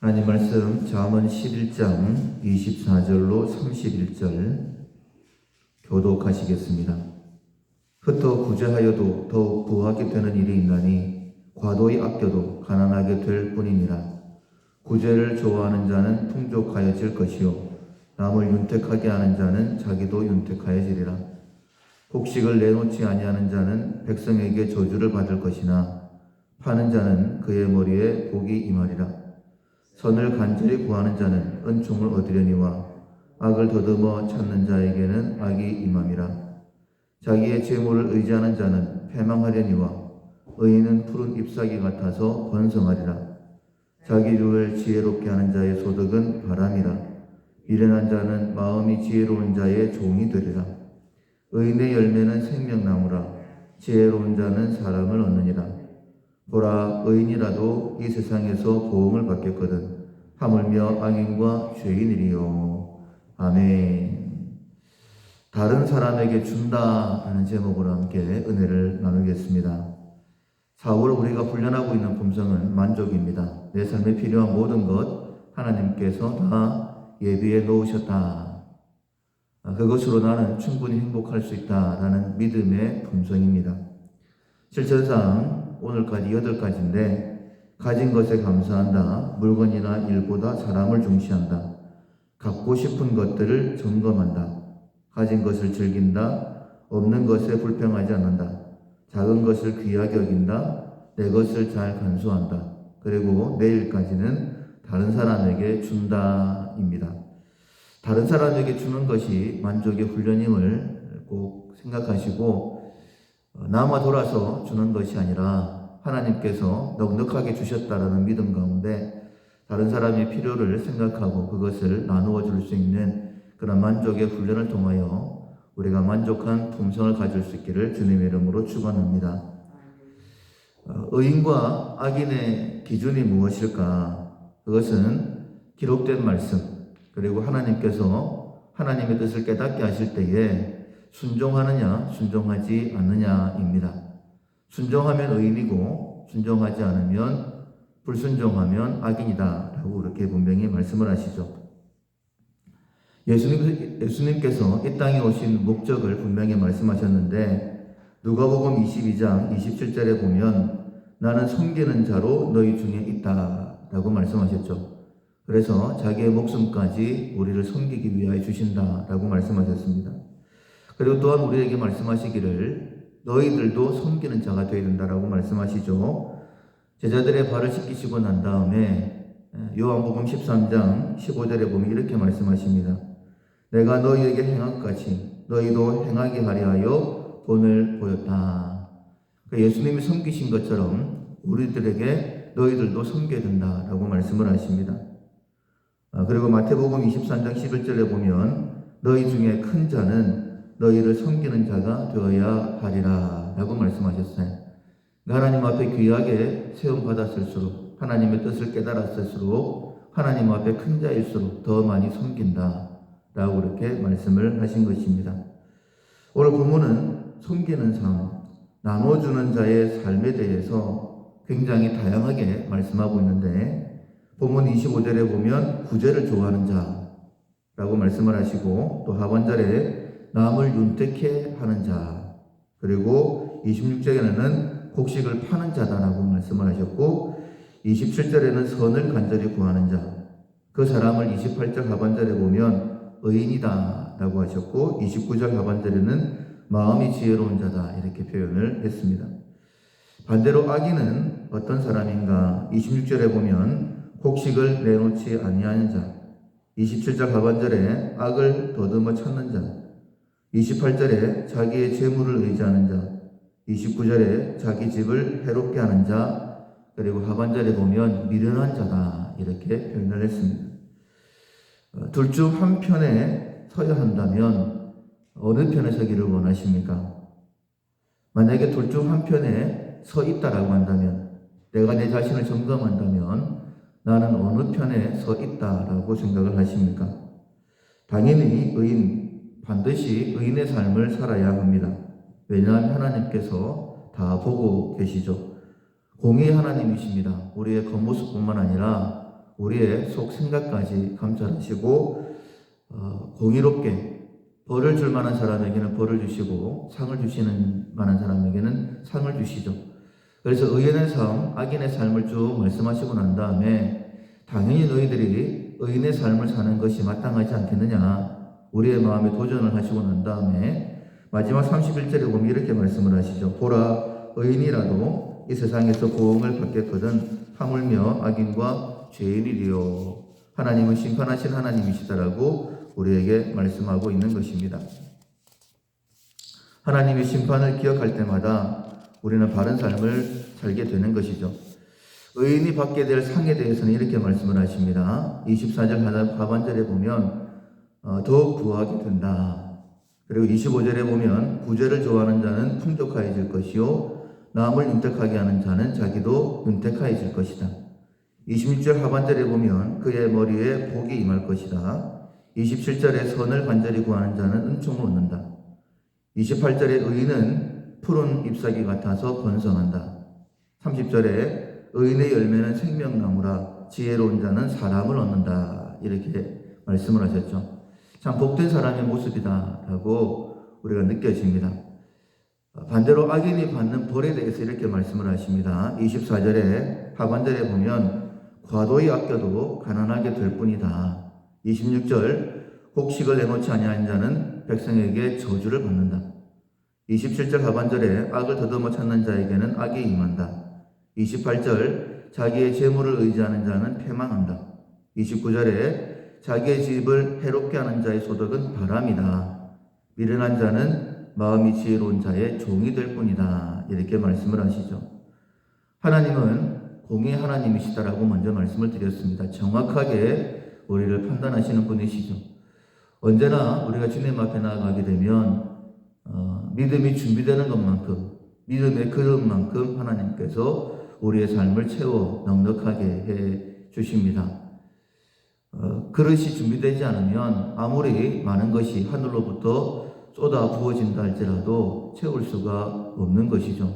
하나님 말씀 잠언 11장 24절로 31절 교독하시겠습니다. 흩어 구제하여도 더욱 부하게 되는 일이 있나니 과도히 아껴도 가난하게 될 뿐이니라. 구제를 좋아하는 자는 풍족하여질 것이요 남을 윤택하게 하는 자는 자기도 윤택하여지리라. 곡식을 내놓지 아니하는 자는 백성에게 저주를 받을 것이나 파는 자는 그의 머리에 복이 임하리라. 선을 간절히 구하는 자는 은총을 얻으려니와 악을 더듬어 찾는 자에게는 악이 임함이라. 자기의 재물을 의지하는 자는 패망하려니와 의인은 푸른 잎사귀 같아서 번성하리라. 자기 류를 지혜롭게 하는 자의 소득은 바람이라. 미련한 자는 마음이 지혜로운 자의 종이 되리라. 의인의 열매는 생명나무라. 지혜로운 자는 사람을 얻느니라. 보라, 의인이라도 이 세상에서 보응을 받겠거든 하물며 악인과 죄인이리요. 아멘. 다른 사람에게 준다 하는 제목으로 함께 은혜를 나누겠습니다. 4월 우리가 훈련하고 있는 품성은 만족입니다. 내 삶에 필요한 모든 것 하나님께서 다 예비해 놓으셨다. 그것으로 나는 충분히 행복할 수 있다라는 믿음의 품성입니다. 실천상 오늘까지 8가지인데 가진 것에 감사한다. 물건이나 일보다 사람을 중시한다. 갖고 싶은 것들을 점검한다. 가진 것을 즐긴다. 없는 것에 불평하지 않는다. 작은 것을 귀하게 여긴다. 내 것을 잘 간수한다. 그리고 내일까지는 다른 사람에게 준다입니다. 다른 사람에게 주는 것이 만족의 훈련임을 꼭 생각하시고 남아 돌아서 주는 것이 아니라 하나님께서 넉넉하게 주셨다라는 믿음 가운데 다른 사람의 필요를 생각하고 그것을 나누어 줄 수 있는 그런 만족의 훈련을 통하여 우리가 만족한 품성을 가질 수 있기를 주님의 이름으로 축원합니다. 의인과 악인의 기준이 무엇일까? 그것은 기록된 말씀 그리고 하나님께서 하나님의 뜻을 깨닫게 하실 때에 순종하느냐 순종하지 않느냐입니다. 순종하면 의인이고 순종하지 않으면 불순종하면 악인이다 라고 그렇게 분명히 말씀을 하시죠. 예수님께서 이 땅에 오신 목적을 분명히 말씀하셨는데 누가복음 22장 27절에 보면 나는 섬기는 자로 너희 중에 있다 라고 말씀하셨죠. 그래서 자기의 목숨까지 우리를 섬기기 위하여 주신다 라고 말씀하셨습니다. 그리고 또한 우리에게 말씀하시기를 너희들도 섬기는 자가 되어야 된다라고 말씀하시죠. 제자들의 발을 씻기시고 난 다음에 요한복음 13장 15절에 보면 이렇게 말씀하십니다. 내가 너희에게 행한 것 같이 너희도 행하게 하려 하여 본을 보였다. 그러니까 예수님이 섬기신 것처럼 우리들에게 너희들도 섬겨야 된다라고 말씀을 하십니다. 그리고 마태복음 23장 11절에 보면 너희 중에 큰 자는 너희를 섬기는 자가 되어야 하리라 라고 말씀하셨어요. 하나님 앞에 귀하게 세움받았을수록 하나님의 뜻을 깨달았을수록 하나님 앞에 큰 자일수록 더 많이 섬긴다 라고 그렇게 말씀을 하신 것입니다. 오늘 본문은 섬기는 삶, 나눠주는 자의 삶에 대해서 굉장히 다양하게 말씀하고 있는데 본문 25절에 보면 구제를 좋아하는 자라고 말씀을 하시고 또 하반절에 남을 윤택해 하는 자, 그리고 26절에는 곡식을 파는 자다라고 말씀을 하셨고 27절에는 선을 간절히 구하는 자, 그 사람을 28절 하반절에 보면 의인이다 라고 하셨고 29절 하반절에는 마음이 지혜로운 자다 이렇게 표현을 했습니다. 반대로 악인은 어떤 사람인가? 26절에 보면 곡식을 내놓지 아니하는 자, 27절 하반절에 악을 더듬어 찾는 자, 28절에 자기의 재물을 의지하는 자, 29절에 자기 집을 해롭게 하는 자, 그리고 하반절에 보면 미련한 자다 이렇게 표현을 했습니다. 둘 중 한 편에 서야 한다면 어느 편에 서기를 원하십니까? 만약에 둘 중 한 편에 서 있다라고 한다면 내가 내 자신을 점검한다면 나는 어느 편에 서 있다라고 생각을 하십니까? 당연히 반드시 의인의 삶을 살아야 합니다. 왜냐하면 하나님께서 다 보고 계시죠. 공의의 하나님이십니다. 우리의 겉모습뿐만 아니라 우리의 속 생각까지 감찰하시고 공의롭게 벌을 줄 만한 사람에게는 벌을 주시고 상을 주시는 만한 사람에게는 상을 주시죠. 그래서 의인의 삶, 악인의 삶을 쭉 말씀하시고 난 다음에 당연히 너희들이 의인의 삶을 사는 것이 마땅하지 않겠느냐, 우리의 마음에 도전을 하시고 난 다음에 마지막 31절에 보면 이렇게 말씀을 하시죠. 보라, 의인이라도 이 세상에서 보응을 받겠거든 하물며 악인과 죄인이리요. 하나님은 심판하신 하나님이시다라고 우리에게 말씀하고 있는 것입니다. 하나님의 심판을 기억할 때마다 우리는 바른 삶을 살게 되는 것이죠. 의인이 받게 될 상에 대해서는 이렇게 말씀을 하십니다. 24절 하반절에 보면 더욱 부하게 된다. 그리고 25절에 보면 구제를 좋아하는 자는 풍족하여질 것이요 남을 윤택하게 하는 자는 자기도 윤택하여질 것이다. 26절 하반절에 보면 그의 머리에 복이 임할 것이다. 27절에 선을 간절히 구하는 자는 은총을 얻는다. 28절에 의인은 푸른 잎사귀 같아서 번성한다. 30절에 의인의 열매는 생명나무라 지혜로운 자는 사람을 얻는다. 이렇게 말씀을 하셨죠. 참 복된 사람의 모습이다 라고 우리가 느껴집니다. 반대로 악인이 받는 벌에 대해서 이렇게 말씀을 하십니다. 24절에 하반절에 보면 과도히 아껴도 가난하게 될 뿐이다. 26절 곡식을 내놓지 아니한 자는 백성에게 저주를 받는다. 27절 하반절에 악을 더듬어 찾는 자에게는 악이 임한다. 28절 자기의 재물을 의지하는 자는 패망한다. 29절에 자기의 집을 해롭게 하는 자의 소득은 바람이다. 미련한 자는 마음이 지혜로운 자의 종이 될 뿐이다. 이렇게 말씀을 하시죠. 하나님은 공의 하나님이시다라고 먼저 말씀을 드렸습니다. 정확하게 우리를 판단하시는 분이시죠. 언제나 우리가 주님 앞에 나아가게 되면 믿음이 준비되는 것만큼, 믿음의 그릇만큼 하나님께서 우리의 삶을 채워 넉넉하게 해 주십니다. 그릇이 준비되지 않으면 아무리 많은 것이 하늘로부터 쏟아 부어진다 할지라도 채울 수가 없는 것이죠.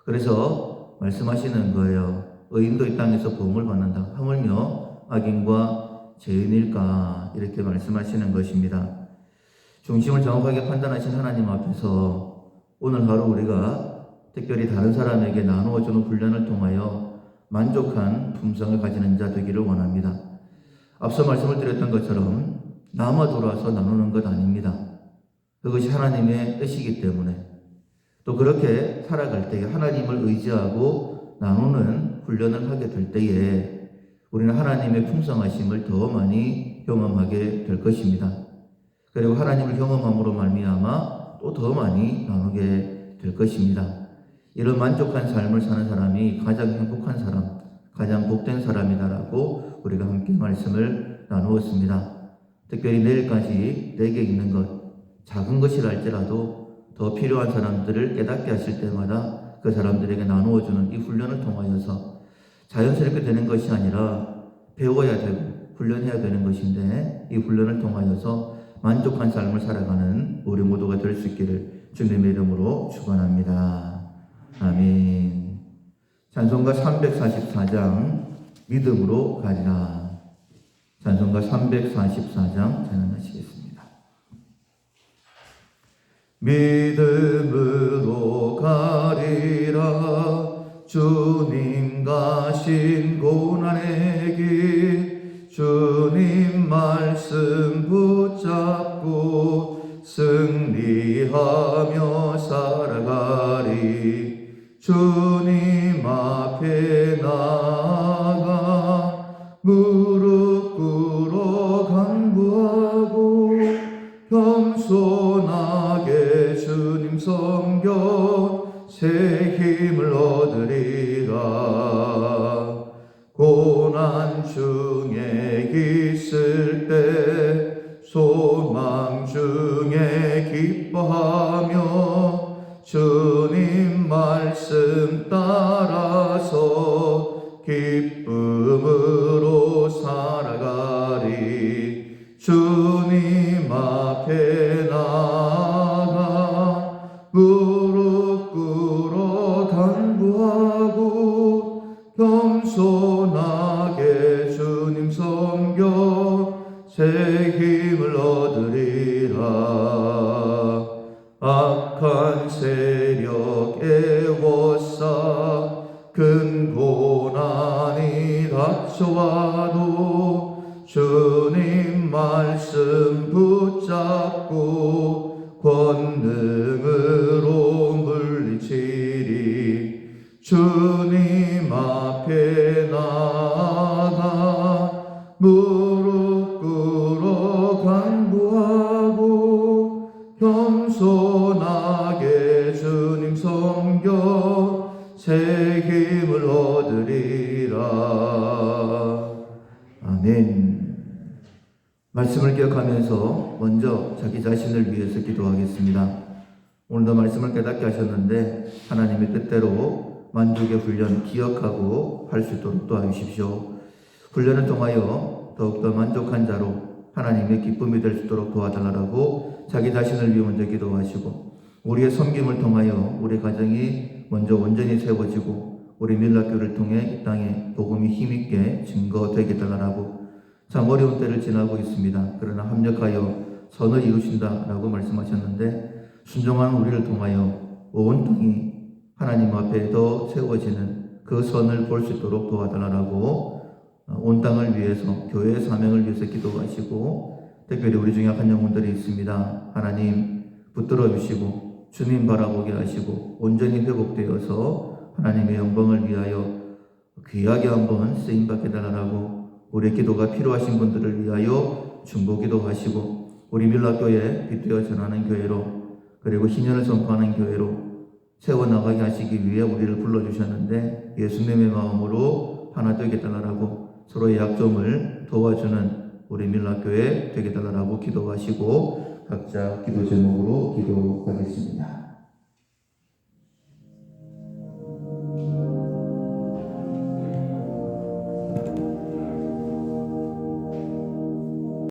그래서 말씀하시는 거예요. 의인도 이 땅에서 보응을 받는다. 하물며 악인과 죄인일까? 이렇게 말씀하시는 것입니다. 중심을 정확하게 판단하신 하나님 앞에서 오늘 하루 우리가 특별히 다른 사람에게 나누어주는 훈련을 통하여 만족한 품성을 가지는 자 되기를 원합니다. 앞서 말씀을 드렸던 것처럼 남아 돌아서 나누는 것 아닙니다. 그것이 하나님의 뜻이기 때문에 또 그렇게 살아갈 때에 하나님을 의지하고 나누는 훈련을 하게 될 때에 우리는 하나님의 풍성하심을 더 많이 경험하게 될 것입니다. 그리고 하나님을 경험함으로 말미암아 또 더 많이 나누게 될 것입니다. 이런 만족한 삶을 사는 사람이 가장 행복한 사람, 가장 복된 사람이다라고 우리가 함께 말씀을 나누었습니다. 특별히 내일까지 내게 있는 것, 작은 것이라 할지라도 더 필요한 사람들을 깨닫게 하실 때마다 그 사람들에게 나누어주는 이 훈련을 통하여서 자연스럽게 되는 것이 아니라 배워야 되고 훈련해야 되는 것인데 이 훈련을 통하여서 만족한 삶을 살아가는 우리 모두가 될 수 있기를 주님의 이름으로 축원합니다. 아멘. 찬송가 344장 믿음으로 가리라. 찬송가 344장 찬양하시겠습니다. 믿음으로 가리라. 주님 가신 고난의 길, 주님 말씀 붙잡고 승리하며 살아가리. 주님 앞에 나가 무릎 꿇어 간구하고 겸손하게 주님 섬겨 새 힘을 얻으리라. 고난 중에 있을 때 소망 중에 기뻐하며 주님 말씀 따라서 기쁨으로 살아가리. 주님 앞에 나가 무릎 꿇어 간구하고 겸손하게 주 닥쳐와도 주님 말씀 붙잡고 권능으로 물리치리. 주님 앞에 나가 무릎 꿇어 간구하고 겸손하게 주님 섬겨 새 힘을 얻으리라. 아멘. 말씀을 기억하면서 먼저 자기 자신을 위해서 기도하겠습니다. 오늘도 말씀을 깨닫게 하셨는데 하나님의 뜻대로 만족의 훈련 기억하고 할 수 있도록 도와주십시오. 훈련을 통하여 더욱더 만족한 자로 하나님의 기쁨이 될 수 있도록 도와달라고 자기 자신을 위해 먼저 기도하시고, 우리의 섬김을 통하여 우리 가정이 먼저 온전히 세워지고 우리 밀락교를 통해 이 땅에 복음이 힘있게 증거되게 달라고. 참 어려운 때를 지나고 있습니다. 그러나 합력하여 선을 이루신다라고 말씀하셨는데, 순종하는 우리를 통하여 온 땅이 하나님 앞에 더 세워지는 그 선을 볼 수 있도록 도와달라고 온 땅을 위해서, 교회의 사명을 위해서 기도하시고, 특별히 우리 중에 한 영혼들이 있습니다. 하나님 붙들어 주시고 주님 바라보게 하시고 온전히 회복되어서 하나님의 영광을 위하여 귀하게 한번 쓰임받게 달라고, 우리의 기도가 필요하신 분들을 위하여 중보기도 하시고, 우리 밀락교회 빛되어 전하는 교회로, 그리고 신년을 선포하는 교회로 세워나가게 하시기 위해 우리를 불러주셨는데 예수님의 마음으로 하나 되게 달라고, 서로의 약점을 도와주는 우리 밀락교회 되게 달라고 기도하시고, 각자 기도 제목으로 기도하겠습니다.